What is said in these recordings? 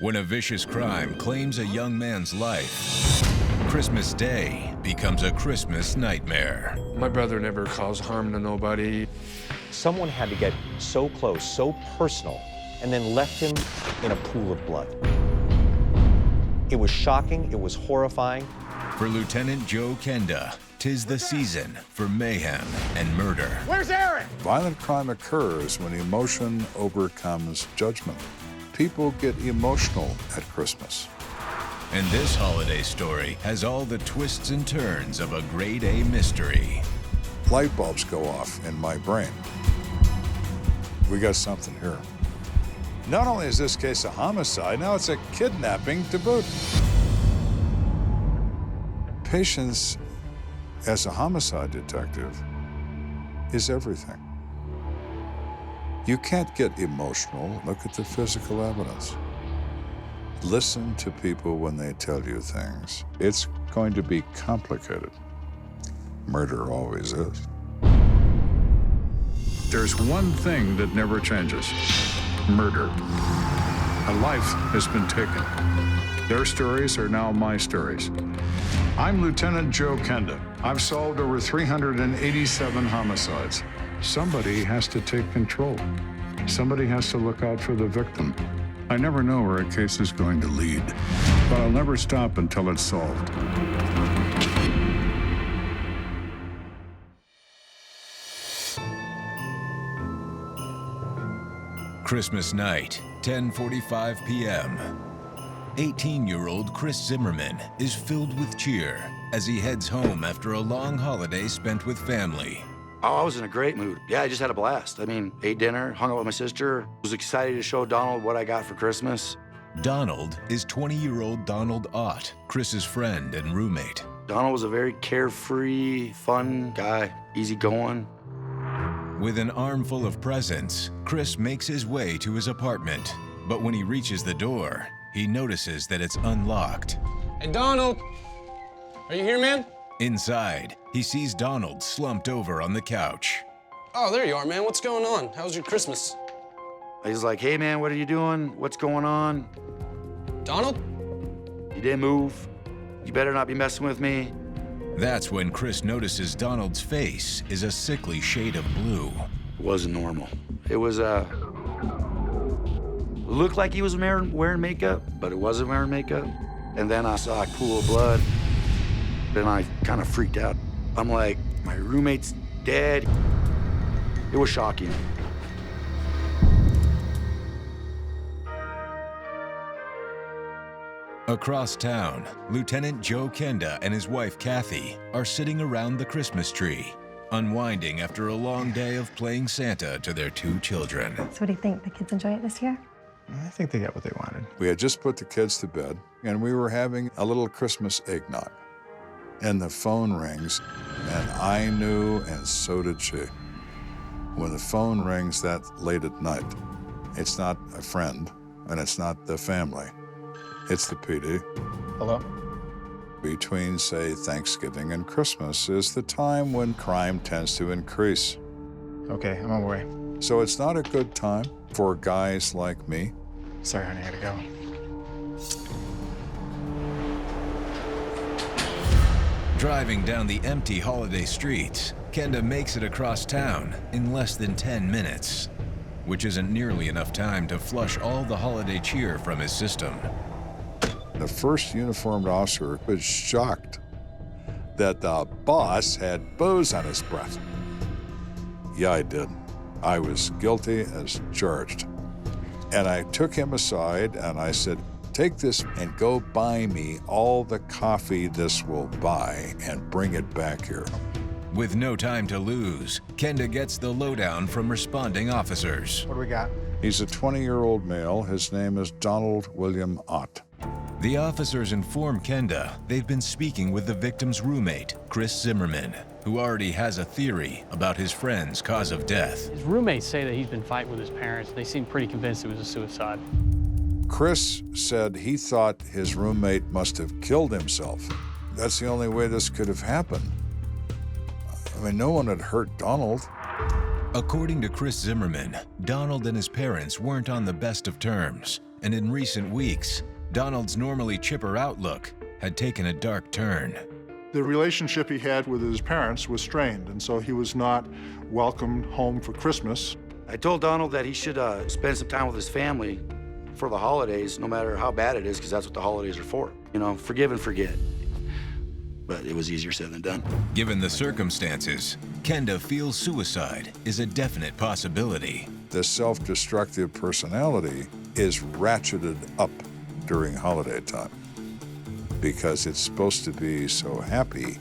When a vicious crime claims a young man's life, Christmas Day becomes a Christmas nightmare. My brother never caused harm to nobody. Someone had to get so close, so personal, and then left him in a pool of blood. It was shocking, it was horrifying. For Lieutenant Joe Kenda, 'tis the season for mayhem and murder. Where's Aaron? Violent crime occurs when emotion overcomes judgment. People get emotional at Christmas. And this holiday story has all the twists and turns of a grade A mystery. Light bulbs go off in my brain. We got something here. Not only is this case a homicide, now it's a kidnapping to boot. Patience as a homicide detective is everything. You can't get emotional. Look at the physical evidence. Listen to people when they tell you things. It's going to be complicated. Murder always is. There's one thing that never changes: murder. A life has been taken. Their stories are now my stories. I'm Lieutenant Joe Kenda. I've solved over 387 homicides. Somebody has to take control. Somebody has to look out for the victim. I never know where a case is going to lead, but I'll never stop until it's solved. Christmas night, 10:45 p.m. 18-year-old Chris Zimmerman is filled with cheer as he heads home after a long holiday spent with family. Oh, I was in a great mood. Yeah, I just had a blast. I mean, ate dinner, hung out with my sister, was excited to show Donald what I got for Christmas. Donald is 20-year-old Donald Ott, Chris's friend and roommate. Donald was a very carefree, fun guy, easygoing. With an armful of presents, Chris makes his way to his apartment. But when he reaches the door, he notices that it's unlocked. Hey, Donald. Are you here, man? Inside, he sees Donald slumped over on the couch. Oh, there you are, man. What's going on? How was your Christmas? He's like, hey, man, what are you doing? What's going on? Donald? You didn't move. You better not be messing with me. That's when Chris notices Donald's face is a sickly shade of blue. It wasn't normal. It was, looked like he was wearing makeup, but it wasn't wearing makeup. And then I saw a pool of blood. Then I kind of freaked out. I'm like, my roommate's dead. It was shocking. Across town, Lieutenant Joe Kenda and his wife Kathy are sitting around the Christmas tree, unwinding after a long day of playing Santa to their 2 children. So what do you think? The kids enjoy it this year? I think they got what they wanted. We had just put the kids to bed, and we were having a little Christmas eggnog. And the phone rings, and I knew, and so did she. When the phone rings that late at night, it's not a friend, and it's not the family. It's the PD. Hello? Between, say, Thanksgiving and Christmas is the time when crime tends to increase. Okay, I'm on my way. So it's not a good time for guys like me. Sorry, honey, I gotta go. Driving down the empty holiday streets, Kenda makes it across town in less than 10 minutes, which isn't nearly enough time to flush all the holiday cheer from his system. The first uniformed officer was shocked that the boss had booze on his breath. Yeah, I did. I was guilty as charged. And I took him aside and I said, take this and go buy me all the coffee this will buy and bring it back here. With no time to lose, Kenda gets the lowdown from responding officers. What do we got? He's a 20-year-old male. His name is Donald William Ott. The officers inform Kenda they've been speaking with the victim's roommate, Chris Zimmerman, who already has a theory about his friend's cause of death. His roommates say that he's been fighting with his parents. They seem pretty convinced it was a suicide. Chris said he thought his roommate must have killed himself. That's the only way this could have happened. I mean, no one had hurt Donald. According to Chris Zimmerman, Donald and his parents weren't on the best of terms, and in recent weeks, Donald's normally chipper outlook had taken a dark turn. The relationship he had with his parents was strained, and so he was not welcomed home for Christmas. I told Donald that he should spend some time with his family for the holidays, no matter how bad it is, because that's what the holidays are for. You know, forgive and forget. But it was easier said than done. Given the circumstances, Kenda feels suicide is a definite possibility. The self-destructive personality is ratcheted up during holiday time because it's supposed to be so happy,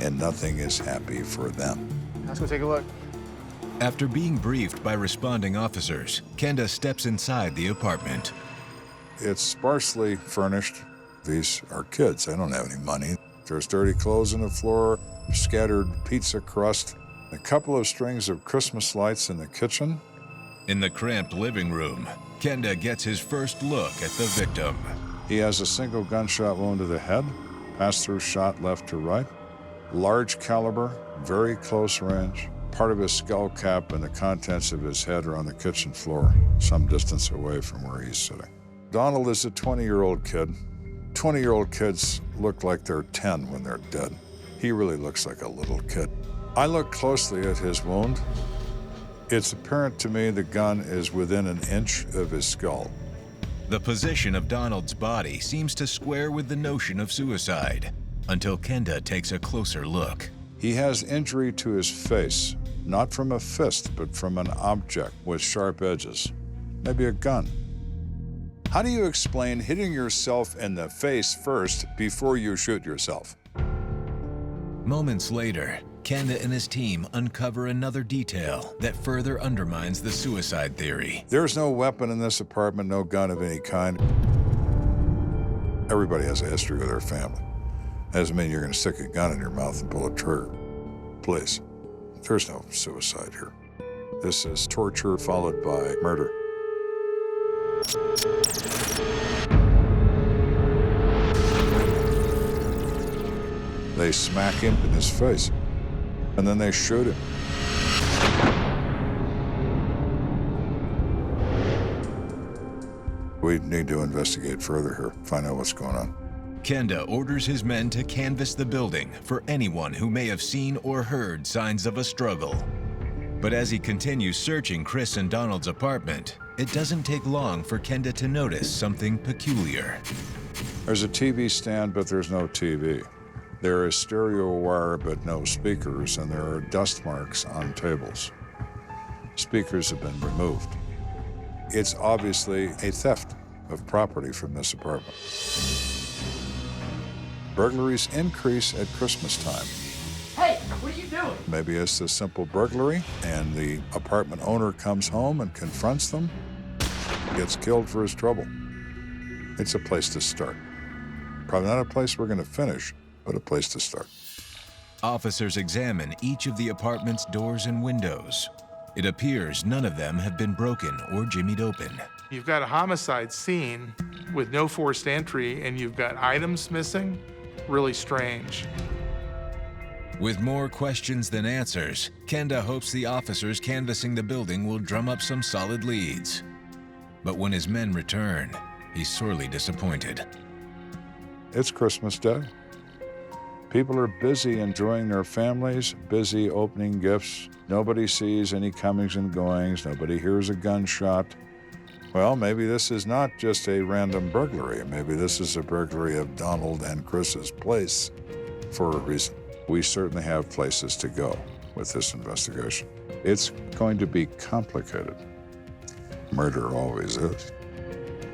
and nothing is happy for them. Let's go take a look. After being briefed by responding officers, Kenda steps inside the apartment. It's sparsely furnished. These are kids. They don't have any money. There's dirty clothes on the floor, scattered pizza crust, a couple of strings of Christmas lights in the kitchen. In the cramped living room, Kenda gets his first look at the victim. He has a single gunshot wound to the head, pass-through shot left to right, large caliber, very close range. Part of his skull cap and the contents of his head are on the kitchen floor, some distance away from where he's sitting. Donald is a 20-year-old kid. 20-year-old kids look like they're 10 when they're dead. He really looks like a little kid. I look closely at his wound. It's apparent to me the gun is within an inch of his skull. The position of Donald's body seems to square with the notion of suicide, until Kenda takes a closer look. He has injury to his face, not from a fist, but from an object with sharp edges, maybe a gun. How do you explain hitting yourself in the face first before you shoot yourself? Moments later, Kenda and his team uncover another detail that further undermines the suicide theory. There's no weapon in this apartment, no gun of any kind. Everybody has a history with their family. Doesn't mean you're going to stick a gun in your mouth and pull a trigger. Please, there's no suicide here. This is torture followed by murder. They smack him in his face, and then they shoot him. We need to investigate further here, find out what's going on. Kenda orders his men to canvass the building for anyone who may have seen or heard signs of a struggle. But as he continues searching Chris and Donald's apartment, it doesn't take long for Kenda to notice something peculiar. There's a TV stand, but there's no TV. There is stereo wire, but no speakers, and there are dust marks on tables. Speakers have been removed. It's obviously a theft of property from this apartment. Burglaries increase at Christmas time. Hey, what are you doing? Maybe it's a simple burglary, and the apartment owner comes home and confronts them, gets killed for his trouble. It's a place to start. Probably not a place we're going to finish, but a place to start. Officers examine each of the apartment's doors and windows. It appears none of them have been broken or jimmied open. You've got a homicide scene with no forced entry, and you've got items missing. Really strange. With more questions than answers, Kenda hopes the officers canvassing the building will drum up some solid leads. But when his men return, he's sorely disappointed. It's Christmas Day. People are busy enjoying their families, busy opening gifts. Nobody sees any comings and goings. Nobody hears a gunshot. Well, maybe this is not just a random burglary. Maybe this is a burglary of Donald and Chris's place for a reason. We certainly have places to go with this investigation. It's going to be complicated. Murder always is.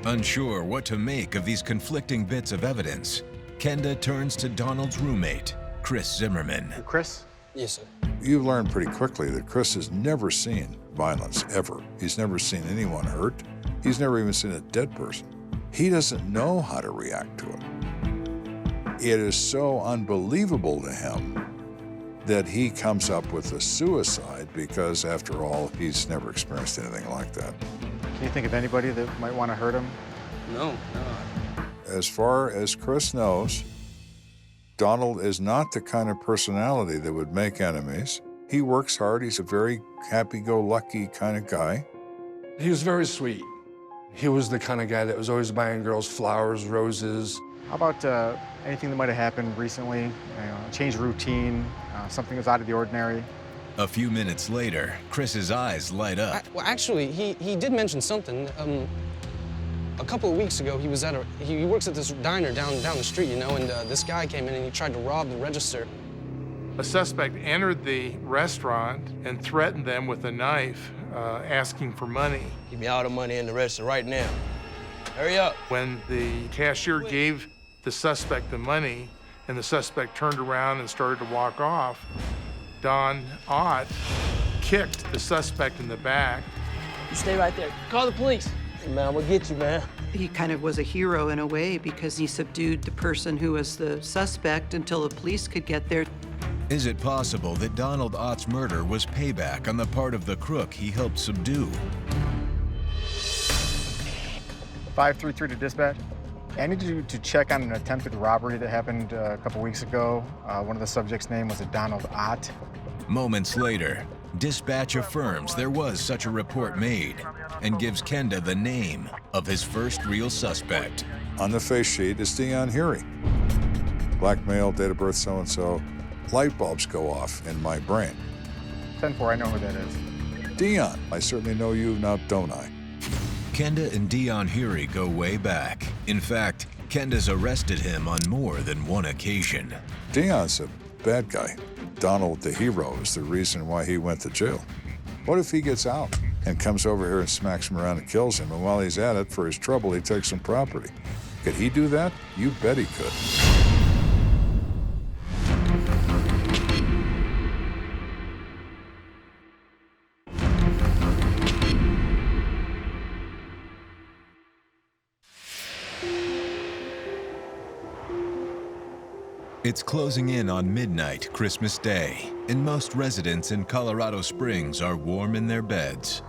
Unsure what to make of these conflicting bits of evidence, Kenda turns to Donald's roommate, Chris Zimmerman. Chris? Yes, sir. You learn pretty quickly that Chris has never seen violence, ever. He's never seen anyone hurt. He's never even seen a dead person. He doesn't know how to react to it. It is so unbelievable to him that he comes up with a suicide because, after all, he's never experienced anything like that. Can you think of anybody that might want to hurt him? No. As far as Chris knows, Donald is not the kind of personality that would make enemies. He works hard. He's a very happy-go-lucky kind of guy. He was very sweet. He was the kind of guy that was always buying girls flowers, roses. How about anything that might have happened recently? You know, change of routine, something that's out of the ordinary? A few minutes later, Chris's eyes light up. Well, actually, he did mention something. A couple of weeks ago, he was at he works at this diner down the street, you know, and this guy came in and he tried to rob the register. A suspect entered the restaurant and threatened them with a knife, asking for money. Give me all the money in the restaurant right now. Hurry up. When the cashier gave the suspect the money and the suspect turned around and started to walk off, Don Ott kicked the suspect in the back. You stay right there. Call the police. Hey, man, we'll get you, man. He kind of was a hero in a way because he subdued the person who was the suspect until the police could get there. Is it possible that Donald Ott's murder was payback on the part of the crook he helped subdue? 533 to dispatch. I need you to check on an attempted robbery that happened a couple weeks ago. One of the subjects' name was Donald Ott. Moments later, dispatch affirms there was such a report made and gives Kenda the name of his first real suspect. On the face sheet is Dion Hury. Black male, date of birth so-and-so. Light bulbs go off in my brain. 10-4, I know who that is. Dion, I certainly know you now, don't I? Kenda and Dion Hury go way back. In fact, Kenda's arrested him on more than one occasion. Dion's a bad guy. Donald, the hero, is the reason why he went to jail. What if he gets out and comes over here and smacks him around and kills him, and while he's at it, for his trouble, he takes some property? Could he do that? You bet he could. It's closing in on midnight Christmas Day, and most residents in Colorado Springs are warm in their beds.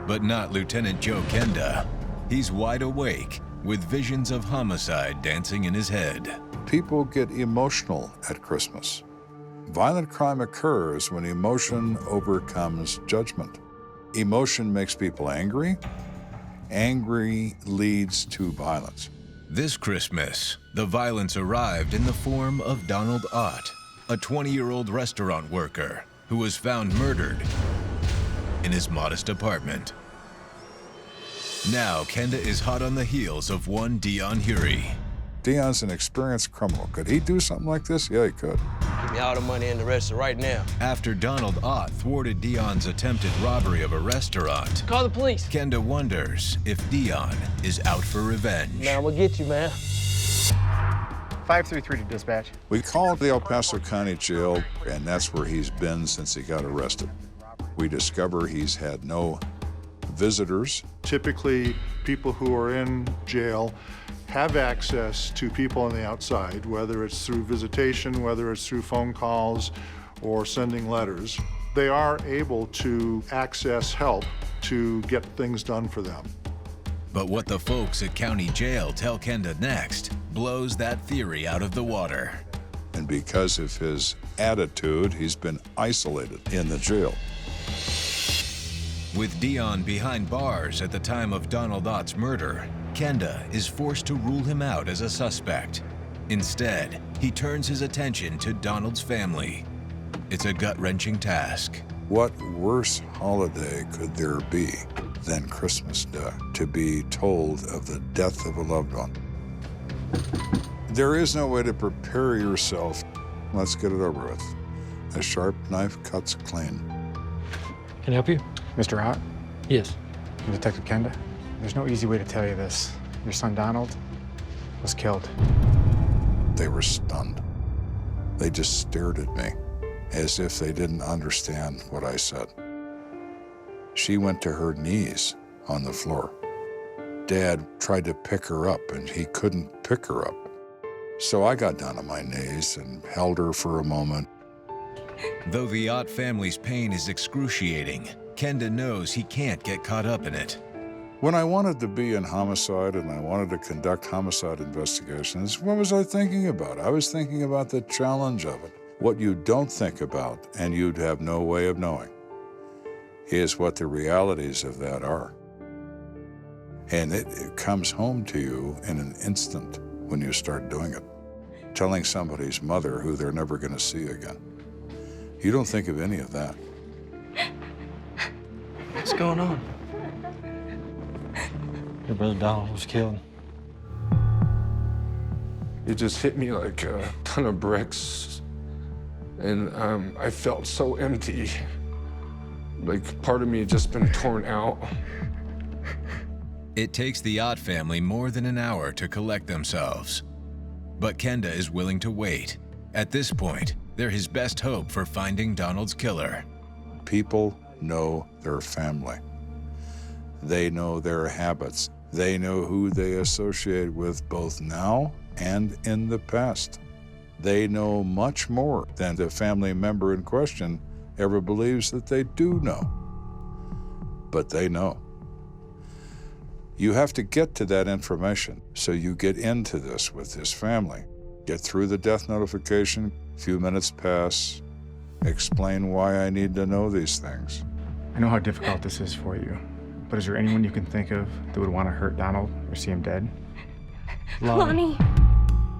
But not Lieutenant Joe Kenda. He's wide awake, with visions of homicide dancing in his head. People get emotional at Christmas. Violent crime occurs when emotion overcomes judgment. Emotion makes people angry. Angry leads to violence. This Christmas, the violence arrived in the form of Donald Ott, a 20-year-old restaurant worker who was found murdered in his modest apartment. Now, Kenda is hot on the heels of one Dion Hury. Dion's an experienced criminal. Could he do something like this? Yeah, he could. Give me all the money in the restaurant right now. After Donald Ott thwarted Dion's attempted robbery of a restaurant, Call the police. Kenda wonders if Dion is out for revenge. Man, we'll get you, man. 533 to dispatch. We called the El Paso County Jail, and that's where he's been since he got arrested. We discover he's had no visitors. Typically, people who are in jail have access to people on the outside, whether it's through visitation, whether it's through phone calls or sending letters. They are able to access help to get things done for them. But what the folks at County Jail tell Kenda next blows that theory out of the water. And because of his attitude, he's been isolated in the jail. With Dion behind bars at the time of Donald Ott's murder, Kenda is forced to rule him out as a suspect. Instead, he turns his attention to Donald's family. It's a gut-wrenching task. What worse holiday could there be than Christmas Day, to be told of the death of a loved one? There is no way to prepare yourself. Let's get it over with. A sharp knife cuts clean. Can I help you? Mr. Ott? Yes. I'm Detective Kenda. There's no easy way to tell you this. Your son Donald was killed. They were stunned. They just stared at me as if they didn't understand what I said. She went to her knees on the floor. Dad tried to pick her up, and he couldn't pick her up. So I got down on my knees and held her for a moment. Though the Ott family's pain is excruciating, Kenda knows he can't get caught up in it. When I wanted to be in homicide and I wanted to conduct homicide investigations, what was I thinking about? I was thinking about the challenge of it. What you don't think about, and you'd have no way of knowing, is what the realities of that are. And it comes home to you in an instant when you start doing it. Telling somebody's mother who they're never going to see again. You don't think of any of that. What's going on? Your brother Donald was killed. It just hit me like a ton of bricks. And I felt so empty. Like part of me had just been torn out. It takes the Ott family more than an hour to collect themselves. But Kenda is willing to wait. At this point, they're his best hope for finding Donald's killer. People know their family. They know their habits. They know who they associate with both now and in the past. They know much more than the family member in question ever believes that they do know. But they know. You have to get to that information, so you get into this with his family. Get through the death notification, a few minutes pass, explain why I need to know these things. I know how difficult this is for you, but is there anyone you can think of that would want to hurt Donald or see him dead? Lonnie.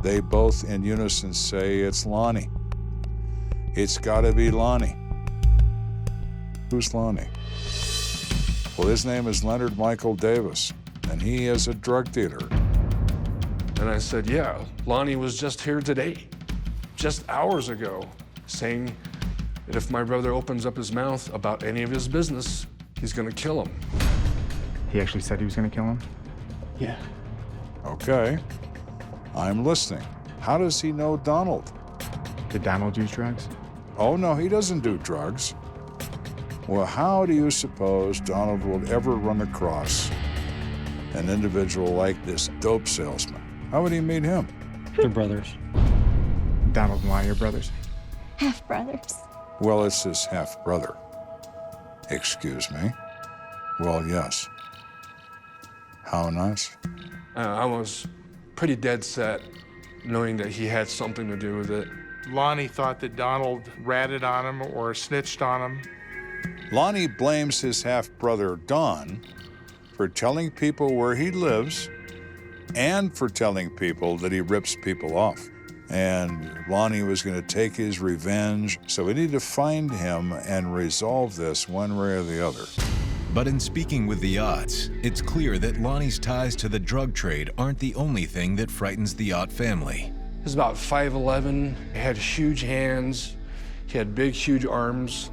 They both in unison say it's Lonnie. It's gotta be Lonnie. Who's Lonnie? Well, his name is Leonard Michael Davis, and he is a drug dealer. And I said, yeah, Lonnie was just here today, just hours ago, saying that if my brother opens up his mouth about any of his business, he's gonna kill him. He actually said he was gonna kill him? Yeah. Okay, I'm listening. How does he know Donald? Did Donald use drugs? Oh, no, he doesn't do drugs. Well, how do you suppose Donald will ever run across an individual like this dope salesman? How would he meet him? They're brothers. Donald and Lonnie are brothers? Half brothers. Well, it's his half-brother. Excuse me? Well, yes. How nice? I was pretty dead set, knowing that he had something to do with it. Lonnie thought that Donald ratted on him or snitched on him. Lonnie blames his half-brother, Don, for telling people where he lives and for telling people that he rips people off. And Lonnie was going to take his revenge, so we need to find him and resolve this one way or the other. But in speaking with the Otts, it's clear that Lonnie's ties to the drug trade aren't the only thing that frightens the Ott family. He's about 5'11", he had huge hands, he had big, huge arms.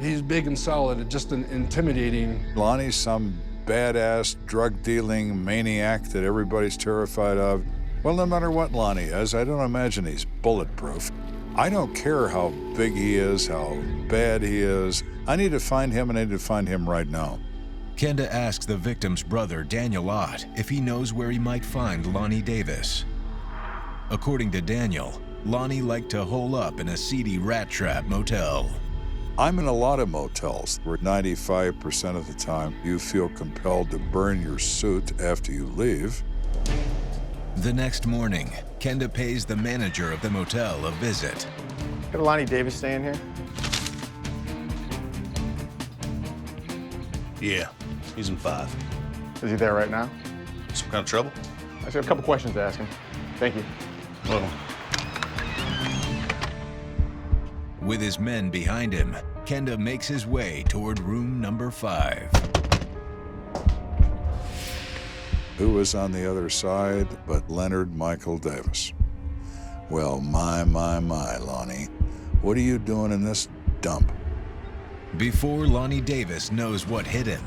He's big and solid, just intimidating. Lonnie's some badass drug-dealing maniac that everybody's terrified of. Well, no matter what Lonnie is, I don't imagine he's bulletproof. I don't care how big he is, how bad he is. I need to find him, and I need to find him right now. Kenda asks the victim's brother, Daniel Ott, if he knows where he might find Lonnie Davis. According to Daniel, Lonnie liked to hole up in a seedy rat trap motel. I'm in a lot of motels where 95% of the time you feel compelled to burn your suit after you leave. The next morning, Kenda pays the manager of the motel a visit. Could Lonnie Davis stay in here? Yeah, he's in 5. Is he there right now? Some kind of trouble? I just have a couple questions to ask him. Thank you. Well, With his men behind him, Kenda makes his way toward room number 5. Who was on the other side but Leonard Michael Davis? Well, my, Lonnie. What are you doing in this dump? Before Lonnie Davis knows what hit him,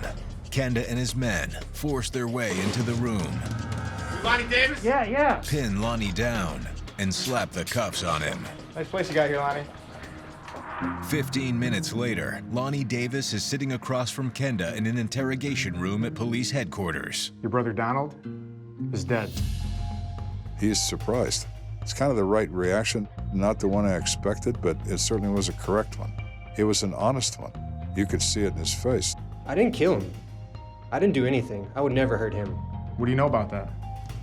Kenda and his men force their way into the room, Lonnie Davis? Yeah. pin Lonnie down, and slap the cuffs on him. Nice place you got here, Lonnie. 15 minutes later, Lonnie Davis is sitting across from Kenda in an interrogation room at police headquarters. Your brother Donald is dead. He's surprised. It's kind of the right reaction, not the one I expected, but it certainly was a correct one. It was an honest one. You could see it in his face. I didn't kill him. I didn't do anything. I would never hurt him. What do you know about that?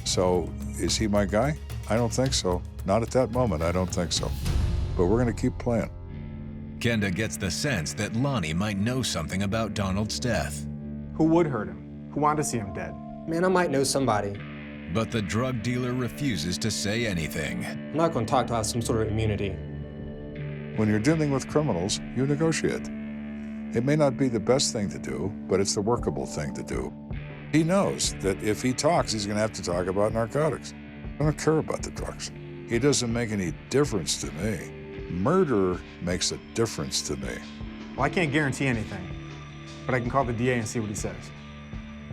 So, is he my guy? I don't think so. Not at that moment, I don't think so. But we're gonna keep playing. Kenda gets the sense that Lonnie might know something about Donald's death. Who would hurt him? Who wanted to see him dead? Man, I might know somebody. But the drug dealer refuses to say anything. I'm not going to talk to have some sort of immunity. When you're dealing with criminals, you negotiate. It may not be the best thing to do, but it's the workable thing to do. He knows that if he talks, he's going to have to talk about narcotics. I don't care about the drugs. It doesn't make any difference to me. Murder makes a difference to me. Well, I can't guarantee anything, but I can call the DA and see what he says.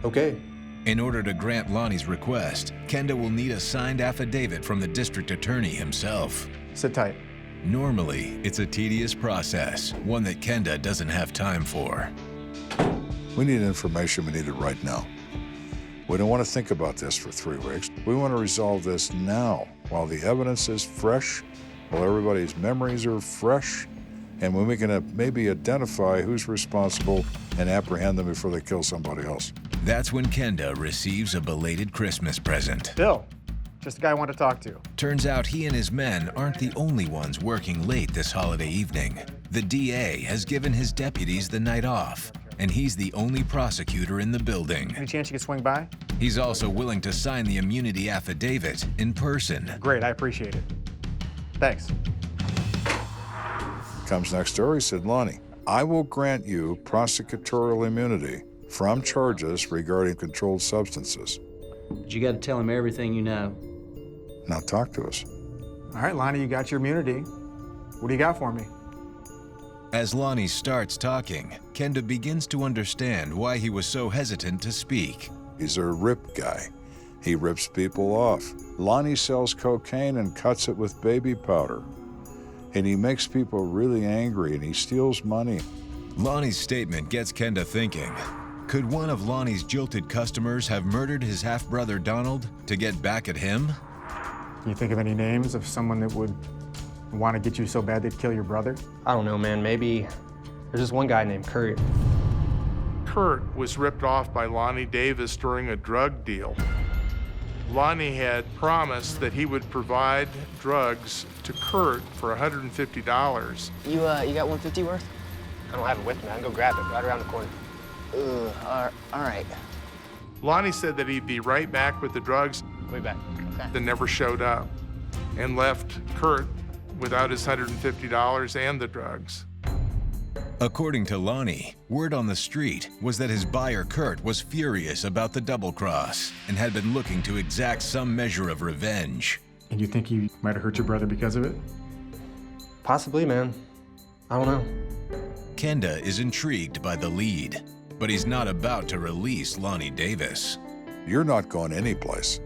Okay. In order to grant Lonnie's request, Kenda will need a signed affidavit from the district attorney himself. Sit tight. Normally, it's a tedious process, one that Kenda doesn't have time for. We need information, we need it right now. We don't want to think about this for 3 weeks. We want to resolve this now, while the evidence is fresh, while everybody's memories are fresh, and when we can maybe identify who's responsible and apprehend them before they kill somebody else. That's when Kenda receives a belated Christmas present. Bill, just the guy I want to talk to. Turns out he and his men aren't the only ones working late this holiday evening. The DA has given his deputies the night off, and he's the only prosecutor in the building. Any chance you could swing by? He's also willing to sign the immunity affidavit in person. Great, I appreciate it. Thanks. Comes next door, he said, Lonnie, I will grant you prosecutorial immunity from charges regarding controlled substances. But you got to tell him everything you know. Now talk to us. All right, Lonnie, you got your immunity. What do you got for me? As Lonnie starts talking, Kenda begins to understand why he was so hesitant to speak. He's a rip guy. He rips people off. Lonnie sells cocaine and cuts it with baby powder. And he makes people really angry, and he steals money. Lonnie's statement gets Kenda thinking. Could one of Lonnie's jilted customers have murdered his half-brother Donald to get back at him? Can you think of any names of someone that would want to get you so bad they'd kill your brother? I don't know, man. Maybe there's this one guy named Kurt. Kurt was ripped off by Lonnie Davis during a drug deal. Lonnie had promised that he would provide drugs to Kurt for $150. You got 150 worth? I don't have it with me. I can go grab it right around the corner. All right. Lonnie said that he'd be right back with the drugs. Way back. Okay. That never showed up and left Kurt without his $150 and the drugs. According to Lonnie, word on the street was that his buyer Kurt was furious about the double cross and had been looking to exact some measure of revenge. And you think he might have hurt your brother because of it? Possibly, man. I don't know. Kenda is intrigued by the lead, but he's not about to release Lonnie Davis. You're not going anyplace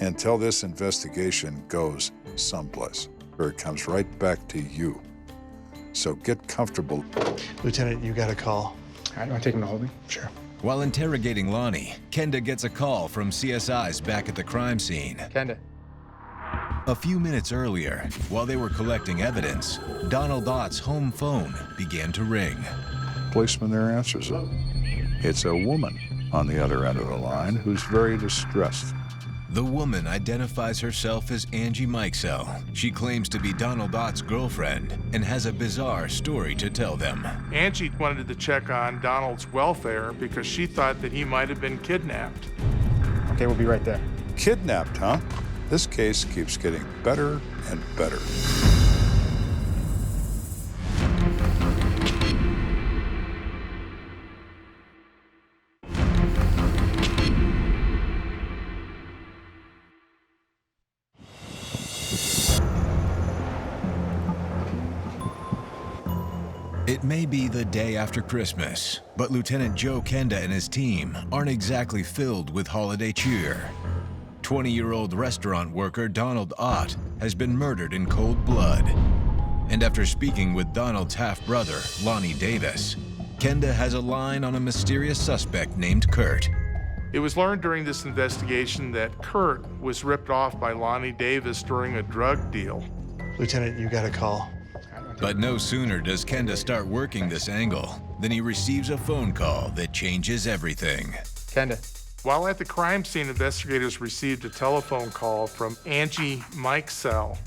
until this investigation goes someplace, or it comes right back to you. So get comfortable. Lieutenant, you got a call. All right, you want to take him to holding? Sure. While interrogating Lonnie, Kenda gets a call from CSIs back at the crime scene. Kenda. A few minutes earlier, while they were collecting evidence, Donald Ott's home phone began to ring. Policeman there answers it. It's a woman on the other end of the line who's very distressed. The woman identifies herself as Angie Mikesell. She claims to be Donald Ott's girlfriend and has a bizarre story to tell them. Angie wanted to check on Donald's welfare because she thought that he might have been kidnapped. Okay, we'll be right there. Kidnapped, huh? This case keeps getting better and better. It may be the day after Christmas, but Lieutenant Joe Kenda and his team aren't exactly filled with holiday cheer. 20-year-old restaurant worker Donald Ott has been murdered in cold blood. And after speaking with Donald's half-brother, Lonnie Davis, Kenda has a line on a mysterious suspect named Kurt. It was learned during this investigation that Kurt was ripped off by Lonnie Davis during a drug deal. Lieutenant, you got a call. But no sooner does Kenda start working this angle than he receives a phone call that changes everything. Kenda. While at the crime scene, investigators received a telephone call from Angie Mikesell.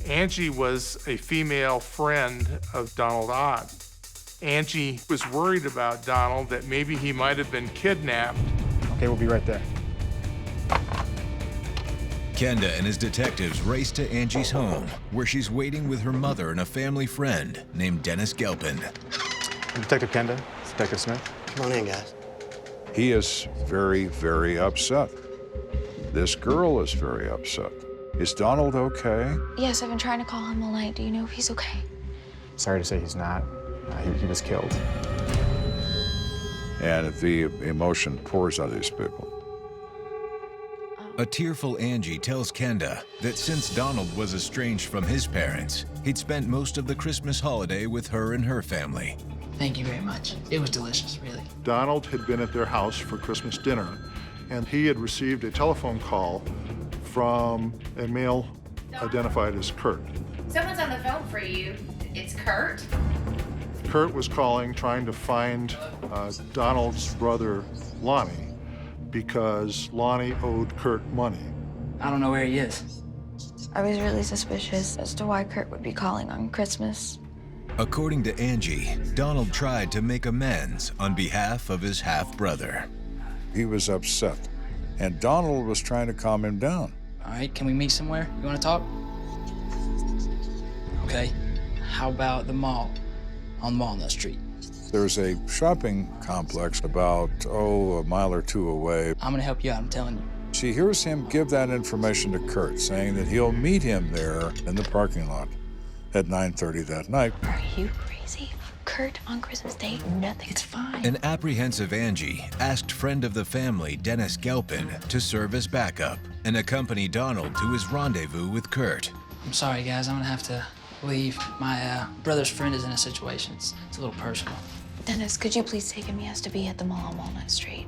Angie was a female friend of Donald Ott. Angie was worried about Donald, that maybe he might have been kidnapped. Okay, we'll be right there. Kenda and his detectives race to Angie's home, where she's waiting with her mother and a family friend named Dennis Gelpin. Detective Kenda, Detective Smith. Come on in, guys. He is very, very upset. This girl is very upset. Is Donald okay? Yes, I've been trying to call him all night. Do you know if he's okay? Sorry to say he's not. He was killed. And the emotion pours out of these people. A tearful Angie tells Kenda that since Donald was estranged from his parents, he'd spent most of the Christmas holiday with her and her family. Thank you very much. It was delicious, really. Donald had been at their house for Christmas dinner, and he had received a telephone call from a male identified as Kurt. Someone's on the phone for you. It's Kurt. Kurt was calling, trying to find Donald's brother, Lonnie, because Lonnie owed Kurt money. I don't know where he is. I was really suspicious as to why Kurt would be calling on Christmas. According to Angie, Donald tried to make amends on behalf of his half-brother. He was upset, and Donald was trying to calm him down. All right, can we meet somewhere? You want to talk? Okay. How about the mall on Walnut Street? There's a shopping complex about, a mile or two away. I'm gonna help you out, I'm telling you. She hears him give that information to Kurt, saying that he'll meet him there in the parking lot at 9:30 that night. Are you crazy? Kurt on Christmas Day? Nothing. It's fine. An apprehensive Angie asked friend of the family, Dennis Gelpin, to serve as backup and accompany Donald to his rendezvous with Kurt. I'm sorry, guys, I'm gonna have to leave. My brother's friend is in a situation. It's a little personal. Dennis, could you please take him? He has to be at the mall on Walnut Street.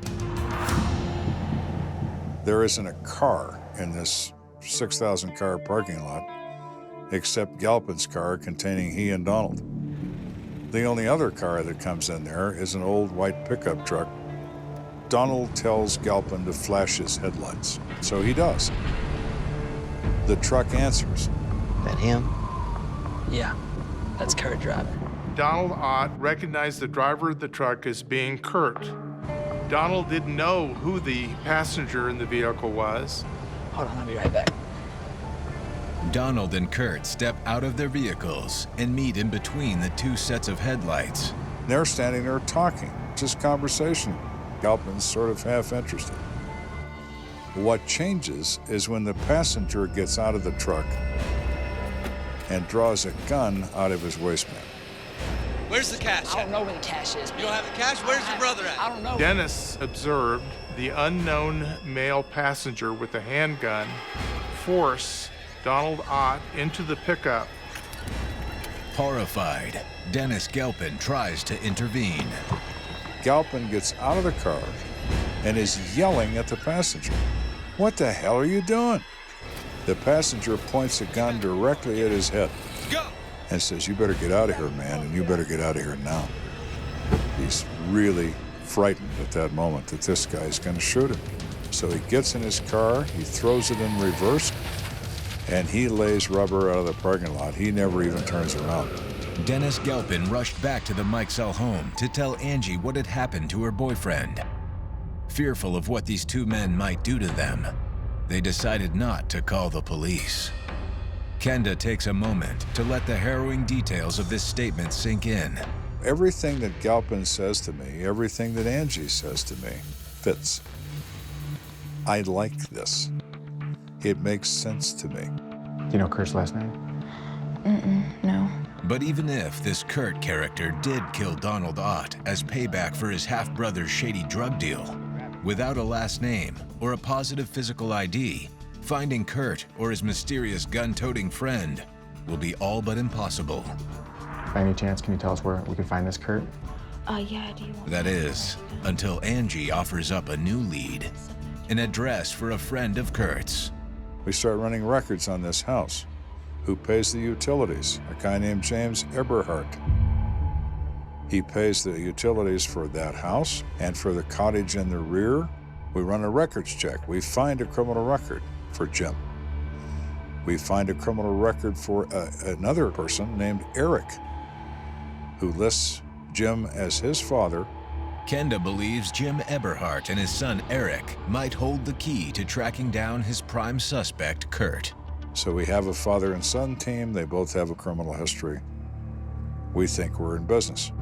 There isn't a car in this 6,000 car parking lot except Gelpin's car containing he and Donald. The only other car that comes in there is an old white pickup truck. Donald tells Gelpin to flash his headlights, so he does. The truck answers. That him? Yeah, that's Kurt driving. Donald Ott recognized the driver of the truck as being Kurt. Donald didn't know who the passenger in the vehicle was. Hold on, I'll be right back. Donald and Kurt step out of their vehicles and meet in between the two sets of headlights. They're standing there talking, just conversation. Gelpin's sort of half interested. What changes is when the passenger gets out of the truck and draws a gun out of his waistband. Where's the cash? I don't know where the cash is. You don't have the cash? Where's your brother at? I don't know. Dennis observed the unknown male passenger with a handgun force Donald Ott into the pickup. Horrified, Dennis Gelpin tries to intervene. Gelpin gets out of the car and is yelling at the passenger. What the hell are you doing? The passenger points a gun directly at his head. Go! And says, you better get out of here, man, and you better get out of here now. He's really frightened at that moment that this guy's gonna shoot him. So he gets in his car, he throws it in reverse, and he lays rubber out of the parking lot. He never even turns around. Dennis Gelpin rushed back to the Mikesell home to tell Angie what had happened to her boyfriend. Fearful of what these two men might do to them, they decided not to call the police. Kenda takes a moment to let the harrowing details of this statement sink in. Everything that Gelpin says to me, everything that Angie says to me, fits. I like this. It makes sense to me. Do you know Kurt's last name? No. But even if this Kurt character did kill Donald Ott as payback for his half-brother's shady drug deal, without a last name or a positive physical ID, finding Kurt or his mysterious gun-toting friend will be all but impossible. By any chance, can you tell us where we can find this Kurt? Yeah, do you want... That is, until Angie offers up a new lead, an address for a friend of Kurt's. We start running records on this house. Who pays the utilities? A guy named James Eberhardt. He pays the utilities for that house and for the cottage in the rear. We run a records check. We find a criminal record for Jim. We find a criminal record for another person named Eric, who lists Jim as his father Kenda believes Jim Eberhardt and his son Eric might hold the key to tracking down his prime suspect, Kurt. So we have a father and son team. They both have a criminal history. We think we're in business.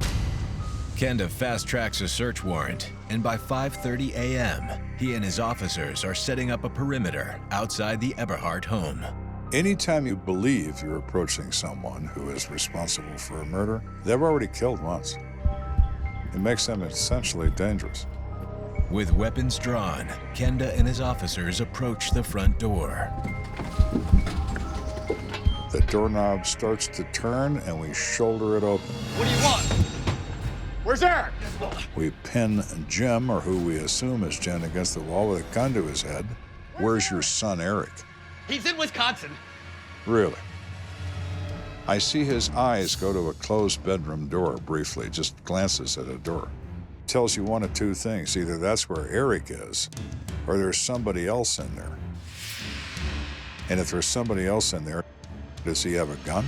Kenda fast-tracks a search warrant, and by 5:30 a.m., he and his officers are setting up a perimeter outside the Eberhardt home. Anytime you believe you're approaching someone who is responsible for a murder, they've already killed once. It makes them essentially dangerous. With weapons drawn, Kenda and his officers approach the front door. The doorknob starts to turn and we shoulder it open. What do you want? Where's Eric? We pin Jim, or who we assume is Jen, against the wall with a gun to his head. Where's your son, Eric? He's in Wisconsin. Really? I see his eyes go to a closed bedroom door briefly, just glances at a door. Tells you one of two things. Either that's where Eric is, or there's somebody else in there. And if there's somebody else in there, does he have a gun?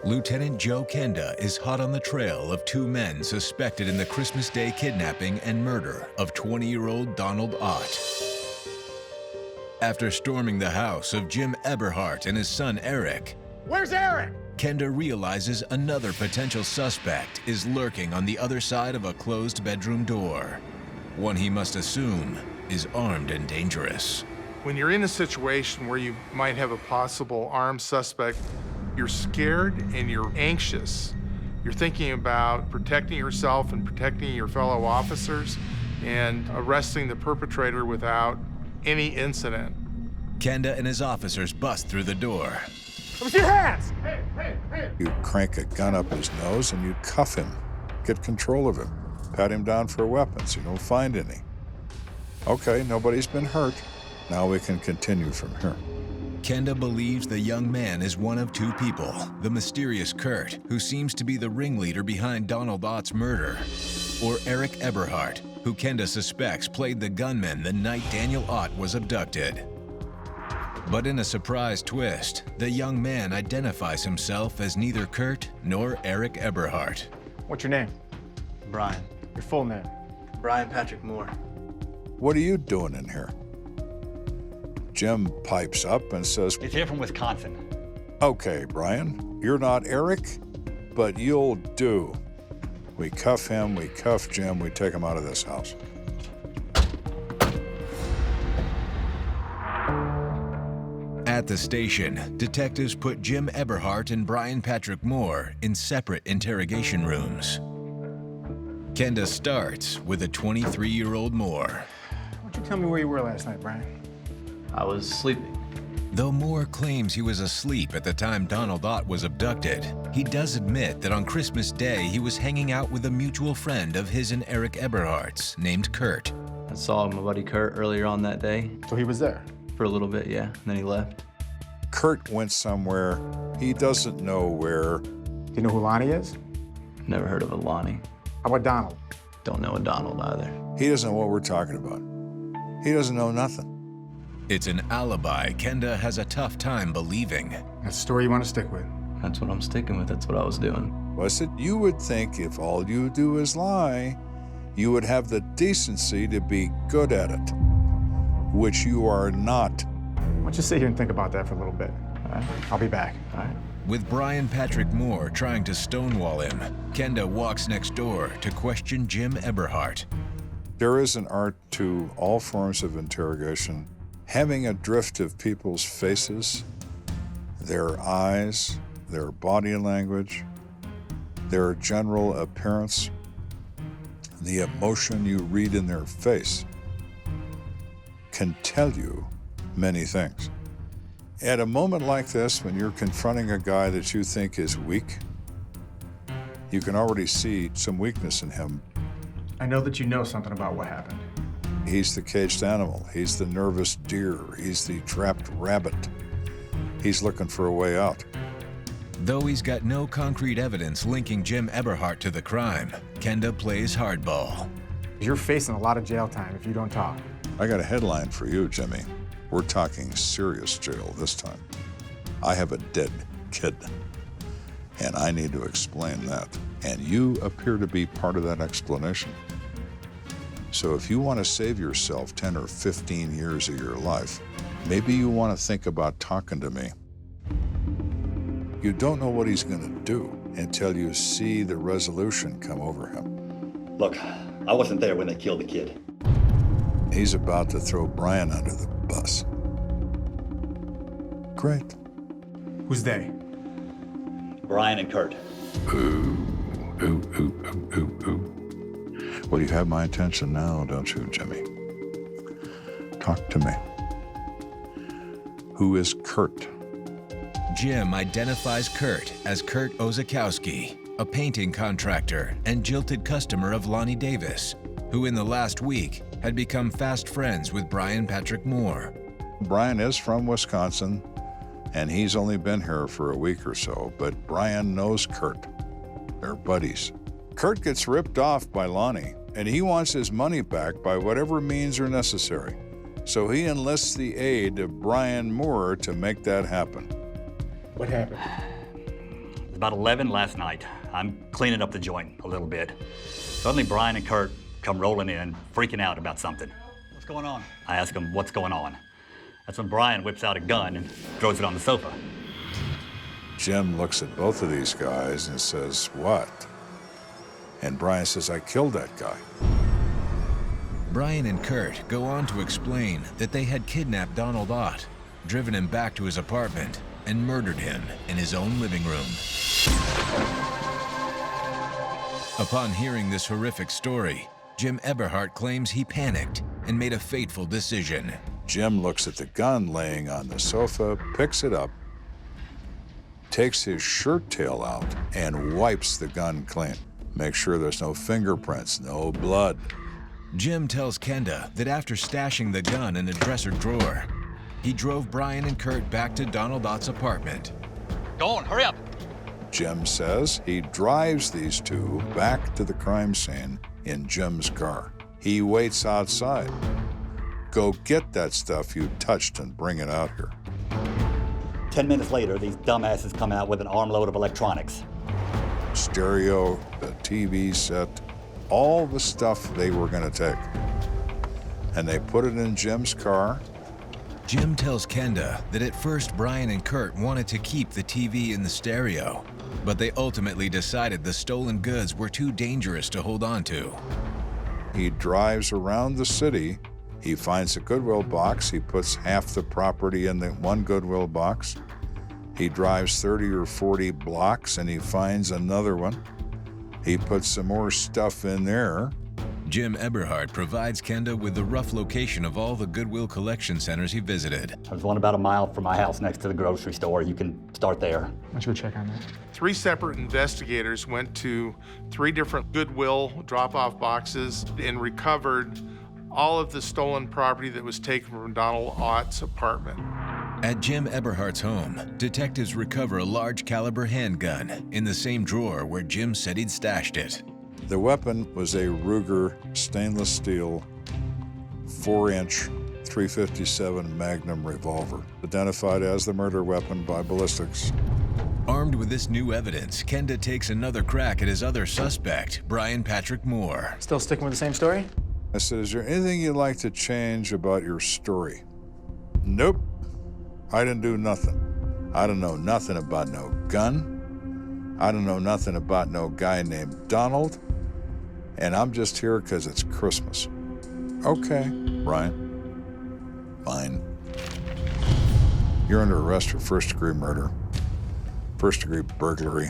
Lieutenant Joe Kenda is hot on the trail of two men suspected in the Christmas Day kidnapping and murder of 20-year-old Donald Ott. After storming the house of Jim Eberhardt and his son Eric, Where's Eric? Kenda realizes another potential suspect is lurking on the other side of a closed bedroom door. One he must assume is armed and dangerous. When you're in a situation where you might have a possible armed suspect, you're scared and you're anxious. You're thinking about protecting yourself and protecting your fellow officers and arresting the perpetrator without any incident. Kenda and his officers bust through the door. Let me see your hands! You crank a gun up his nose and you cuff him. Get control of him. Pat him down for weapons. You don't find any. Okay, nobody's been hurt. Now we can continue from here. Kenda believes the young man is one of two people, the mysterious Kurt, who seems to be the ringleader behind Donald Ott's murder, or Eric Eberhardt, who Kenda suspects played the gunman the night Daniel Ott was abducted. But in a surprise twist, the young man identifies himself as neither Kurt nor Eric Eberhardt. What's your name? Brian. Your full name? Brian Patrick Moore. What are you doing in here? Jim pipes up and says, He's here from Wisconsin. Okay, Brian, you're not Eric, but you'll do. We cuff him, we cuff Jim, we take him out of this house. At the station, detectives put Jim Eberhardt and Brian Patrick Moore in separate interrogation rooms. Kenda starts with a 23-year-old Moore. Why don't you tell me where you were last night, Brian? I was sleeping. Though Moore claims he was asleep at the time Donald Ott was abducted, he does admit that on Christmas Day he was hanging out with a mutual friend of his and Eric Eberhardt's named Kurt. I saw my buddy Kurt earlier on that day. So he was there? For a little bit, yeah, and then he left. Kurt went somewhere. He doesn't know where. Do you know who Lonnie is? Never heard of a Lonnie. How about Donald? Don't know a Donald either. He doesn't know what we're talking about. He doesn't know nothing. It's an alibi Kenda has a tough time believing. That's the story you want to stick with? That's what I'm sticking with. That's what I was doing. Was it? You would think if all you do is lie, you would have the decency to be good at it, which you are not. Why don't you sit here and think about that for a little bit? All right. I'll be back. All right. With Brian Patrick Moore trying to stonewall him, Kenda walks next door to question Jim Eberhardt. There is an art to all forms of interrogation. Having a drift of people's faces, their eyes, their body language, their general appearance, the emotion you read in their face can tell you many things. At a moment like this, when you're confronting a guy that you think is weak, you can already see some weakness in him. I know that you know something about what happened. He's the caged animal. He's the nervous deer. He's the trapped rabbit. He's looking for a way out. Though he's got no concrete evidence linking Jim Eberhardt to the crime, Kenda plays hardball. You're facing a lot of jail time if you don't talk. I got a headline for you, Jimmy. We're talking serious jail this time. I have a dead kid, and I need to explain that. And you appear to be part of that explanation. So if you want to save yourself 10 or 15 years of your life, maybe you want to think about talking to me. You don't know what he's going to do until you see the resolution come over him. Look, I wasn't there when they killed the kid. He's about to throw Brian under the bus. Great. Who's they? Brian and Kurt. Ooh. Well, you have my attention now, don't you, Jimmy? Talk to me. Who is Kurt? Jim identifies Kurt as Kurt Ozakowski, a painting contractor and jilted customer of Lonnie Davis, who in the last week had become fast friends with Brian Patrick Moore. Brian is from Wisconsin, and he's only been here for a week or so, but Brian knows Kurt. They're buddies. Kurt gets ripped off by Lonnie, and he wants his money back by whatever means are necessary. So he enlists the aid of Brian Moore to make that happen. What happened? It was about 11 last night. I'm cleaning up the joint a little bit. Suddenly, Brian and Kurt come rolling in, freaking out about something. What's going on? I ask them, what's going on? That's when Brian whips out a gun and throws it on the sofa. Jim looks at both of these guys and says, what? And Brian says, I killed that guy. Brian and Kurt go on to explain that they had kidnapped Donald Ott, driven him back to his apartment, and murdered him in his own living room. Upon hearing this horrific story, Jim Eberhardt claims he panicked and made a fateful decision. Jim looks at the gun laying on the sofa, picks it up, takes his shirt tail out, and wipes the gun clean. Make sure there's no fingerprints, no blood. Jim tells Kenda that after stashing the gun in a dresser drawer, he drove Brian and Kurt back to Donald Ott's apartment. Go on, hurry up. Jim says he drives these two back to the crime scene in Jim's car. He waits outside. Go get that stuff you touched and bring it out here. 10 minutes later, these dumbasses come out with an armload of electronics. Stereo, the TV set, all the stuff they were going to take. And they put it in Jim's car. Jim tells Kenda that at first Brian and Kurt wanted to keep the TV in the stereo, but they ultimately decided the stolen goods were too dangerous to hold on to. He drives around the city. He finds a Goodwill box. He puts half the property in the one Goodwill box. He drives 30 or 40 blocks and he finds another one. He puts some more stuff in there. Jim Eberhardt provides Kenda with the rough location of all the Goodwill collection centers he visited. There's one about a mile from my house next to the grocery store. You can start there. Why don't you go check on that? 3 separate investigators went to 3 different Goodwill drop-off boxes and recovered all of the stolen property that was taken from Donald Ott's apartment. At Jim Eberhardt's home, detectives recover a large caliber handgun in the same drawer where Jim said he'd stashed it. The weapon was a Ruger stainless steel 4-inch 357 Magnum revolver, identified as the murder weapon by ballistics. Armed with this new evidence, Kenda takes another crack at his other suspect, Brian Patrick Moore. Still sticking with the same story? I said, is there anything you'd like to change about your story? Nope. I didn't do nothing. I don't know nothing about no gun. I don't know nothing about no guy named Donald. And I'm just here because it's Christmas. Okay, Brian. Fine. You're under arrest for first-degree murder, first-degree burglary.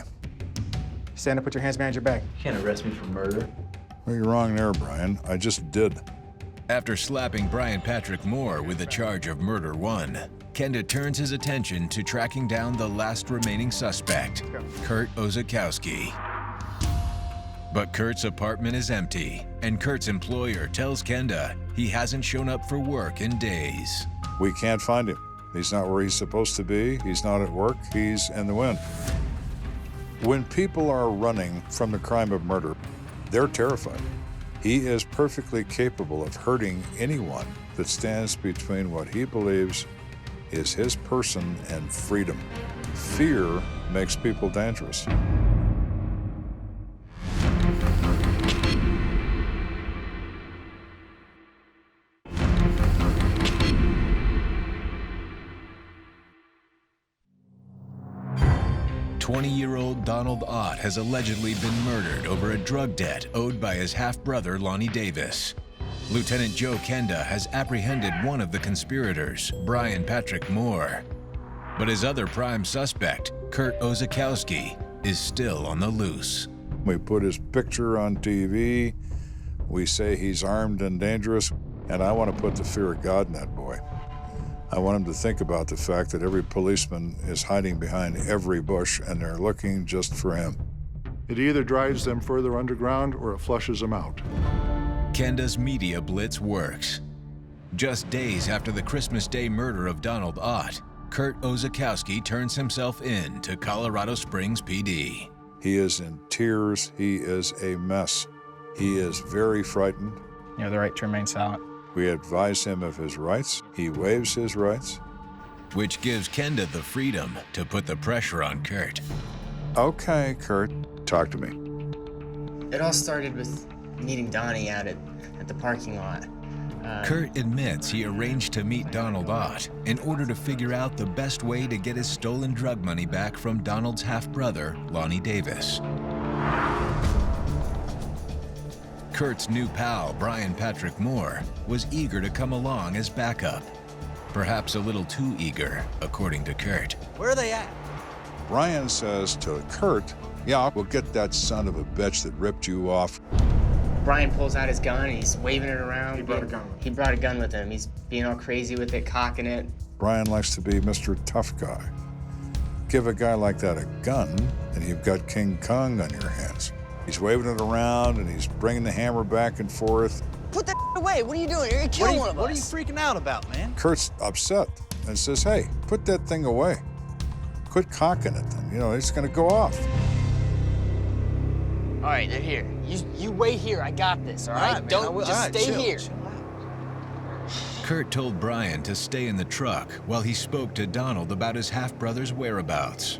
Stand up, put your hands behind your back. You can't arrest me for murder. Well, you're wrong there, Brian. I just did. After slapping Brian Patrick Moore with the charge of murder 1, Kenda turns his attention to tracking down the last remaining suspect, Kurt Ozakowski. But Kurt's apartment is empty, and Kurt's employer tells Kenda he hasn't shown up for work in days. We can't find him. He's not where he's supposed to be. He's not at work. He's in the wind. When people are running from the crime of murder, they're terrified. He is perfectly capable of hurting anyone that stands between what he believes is his person and freedom. Fear makes people dangerous. "20-year-old Donald Ott has allegedly been murdered over a drug debt owed by his half-brother Lonnie Davis. Lieutenant Joe Kenda has apprehended one of the conspirators, Brian Patrick Moore. But his other prime suspect, Kurt Ozakowski, is still on the loose. We put his picture on TV, we say he's armed and dangerous, and I want to put the fear of God in that boy. I want him to think about the fact that every policeman is hiding behind every bush and they're looking just for him. It either drives them further underground or it flushes them out. Kenda's media blitz works. Just days after the Christmas Day murder of Donald Ott, Kurt Ozakowski turns himself in to Colorado Springs PD. He is in tears. He is a mess. He is very frightened. You have the right to remain silent. We advise him of his rights. He waives his rights. Which gives Kenda the freedom to put the pressure on Kurt. Okay, Kurt, talk to me. It all started with meeting Donnie out at the parking lot. Kurt admits he arranged to meet Donald Ott in order to figure out the best way to get his stolen drug money back from Donald's half-brother, Lonnie Davis. Kurt's new pal, Brian Patrick Moore, was eager to come along as backup. Perhaps a little too eager, according to Kurt. Where are they at? Brian says to Kurt, yeah, we'll get that son of a bitch that ripped you off. Brian pulls out his gun, he's waving it around. He brought a gun with him. He's being all crazy with it, cocking it. Brian likes to be Mr. Tough Guy. Give a guy like that a gun, and you've got King Kong on your hands. He's waving it around, and he's bringing the hammer back and forth. Put that away. What are you doing? You're gonna kill one of us. What are you freaking out about, man? Kurt's upset and says, hey, put that thing away. Quit cocking it, then. You know, it's gonna go off. All right, they're here. You wait here. I got this, all right? Don't just stay here. Kurt told Brian to stay in the truck while he spoke to Donald about his half-brother's whereabouts.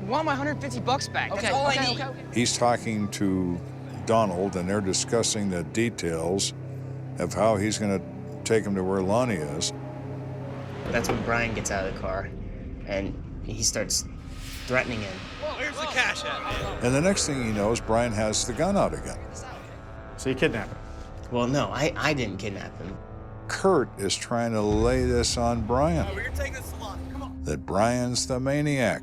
I want my $150 back. That's all I need. He's talking to Donald, and they're discussing the details of how he's going to take him to where Lonnie is. That's when Brian gets out of the car, and he starts threatening him. Well, here's the cash at, man. And the next thing he knows, Brian has the gun out again. So you kidnapped him? Well, no, I didn't kidnap him. Kurt is trying to lay this on Brian. We're taking this to Lonnie. Come on. That Brian's the maniac.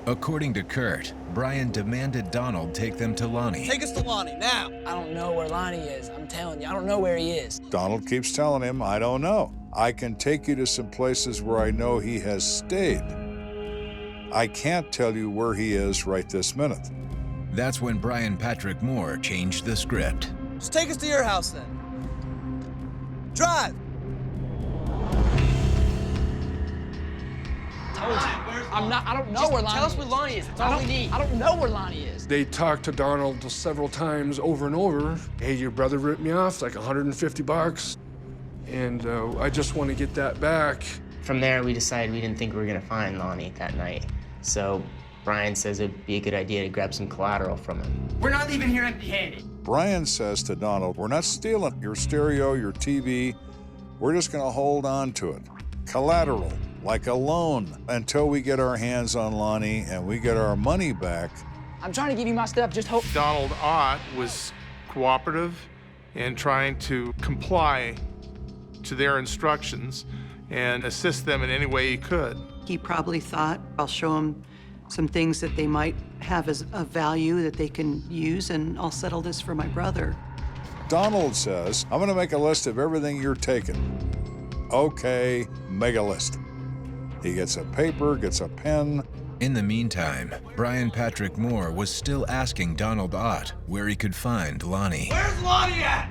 According to Kurt, Brian demanded Donald take them to Lonnie. Take us to Lonnie, now. I don't know where Lonnie is. I'm telling you, I don't know where he is. Donald keeps telling him, I don't know. I can take you to some places where I know he has stayed. I can't tell you where he is right this minute. That's when Brian Patrick Moore changed the script. Just take us to your house, then. Drive. Told you. I don't know where Lonnie is. Tell us where Lonnie is. That's all we need. I don't know where Lonnie is. They talked to Donald several times over and over. Hey, your brother ripped me off, like $150. And I just want to get that back. From there, we decided we didn't think we were going to find Lonnie that night. So Brian says it'd be a good idea to grab some collateral from him. We're not leaving here empty-handed. Brian says to Donald, we're not stealing your stereo, your TV. We're just going to hold on to it. Collateral, like a loan, until we get our hands on Lonnie and we get our money back. I'm trying to give you my stuff, just hope. Donald Ott was cooperative and trying to comply to their instructions and assist them in any way he could. He probably thought, I'll show them some things that they might have as a value that they can use, and I'll settle this for my brother. Donald says, I'm going to make a list of everything you're taking. Okay, make a list. He gets a paper, gets a pen. In the meantime, Brian Patrick Moore was still asking Donald Ott where he could find Lonnie. Where's Lonnie at?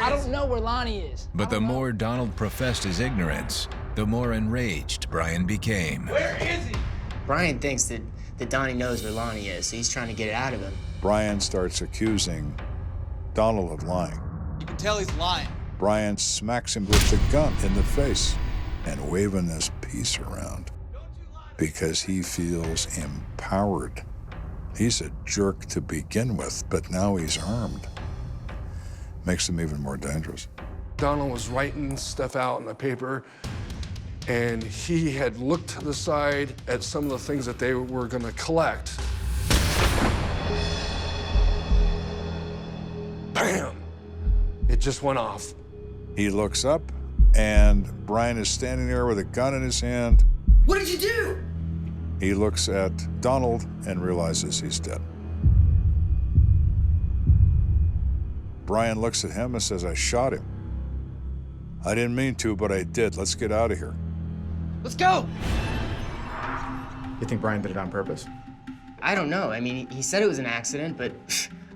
I don't know where Lonnie is. But the more Donald professed his ignorance, the more enraged Brian became. Where is he? Brian thinks that Donnie knows where Lonnie is, so he's trying to get it out of him. Brian starts accusing Donald had lying. You can tell he's lying. Brian smacks him with the gun in the face and waving this piece around because he feels empowered. He's a jerk to begin with, but now he's armed. Makes him even more dangerous. Donald was writing stuff out in the paper, and he had looked to the side at some of the things that they were going to collect. Bam! It just went off. He looks up, and Brian is standing there with a gun in his hand. What did you do? He looks at Donald and realizes he's dead. Brian looks at him and says, I shot him. I didn't mean to, but I did. Let's get out of here. Let's go! You think Brian did it on purpose? I don't know. I mean, he said it was an accident, but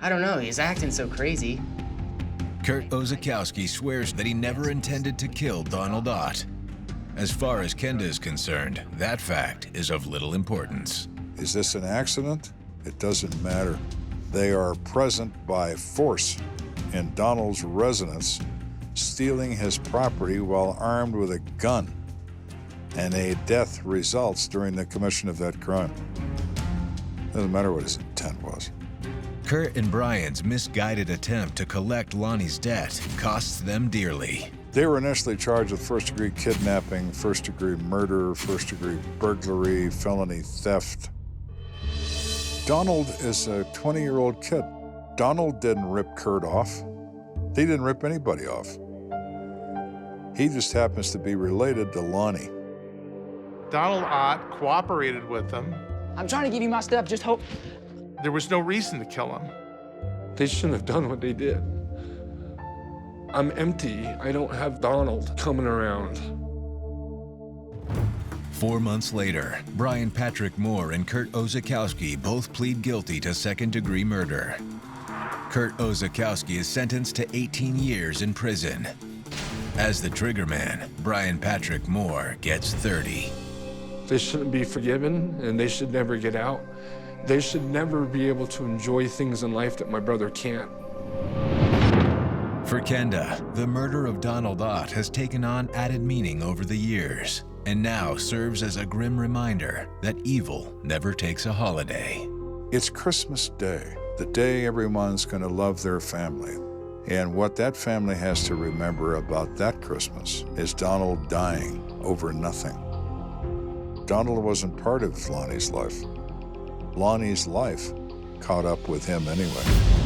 I don't know. He's acting so crazy. Kurt Ozakowski swears that he never intended to kill Donald Ott. As far as Kenda is concerned, that fact is of little importance. Is this an accident? It doesn't matter. They are present by force in Donald's residence, stealing his property while armed with a gun, and a death results during the commission of that crime. Doesn't matter what his intent was. Kurt and Brian's misguided attempt to collect Lonnie's debt costs them dearly. They were initially charged with first-degree kidnapping, first-degree murder, first-degree burglary, felony theft. Donald is a 20-year-old kid. Donald didn't rip Kurt off. He didn't rip anybody off. He just happens to be related to Lonnie. Donald Ott cooperated with them. I'm trying to give you my stuff, just hope. There was no reason to kill him. They shouldn't have done what they did. I'm empty. I don't have Donald coming around. 4 months later, Brian Patrick Moore and Kurt Ozakowski both plead guilty to second-degree murder. Kurt Ozakowski is sentenced to 18 years in prison. As the triggerman, Brian Patrick Moore gets 30. They shouldn't be forgiven, and they should never get out. They should never be able to enjoy things in life that my brother can't. For Kenda, the murder of Donald Ott has taken on added meaning over the years, and now serves as a grim reminder that evil never takes a holiday. It's Christmas Day, the day everyone's going to love their family. And what that family has to remember about that Christmas is Donald dying over nothing. Donald wasn't part of Lonnie's life. Lonnie's life caught up with him anyway.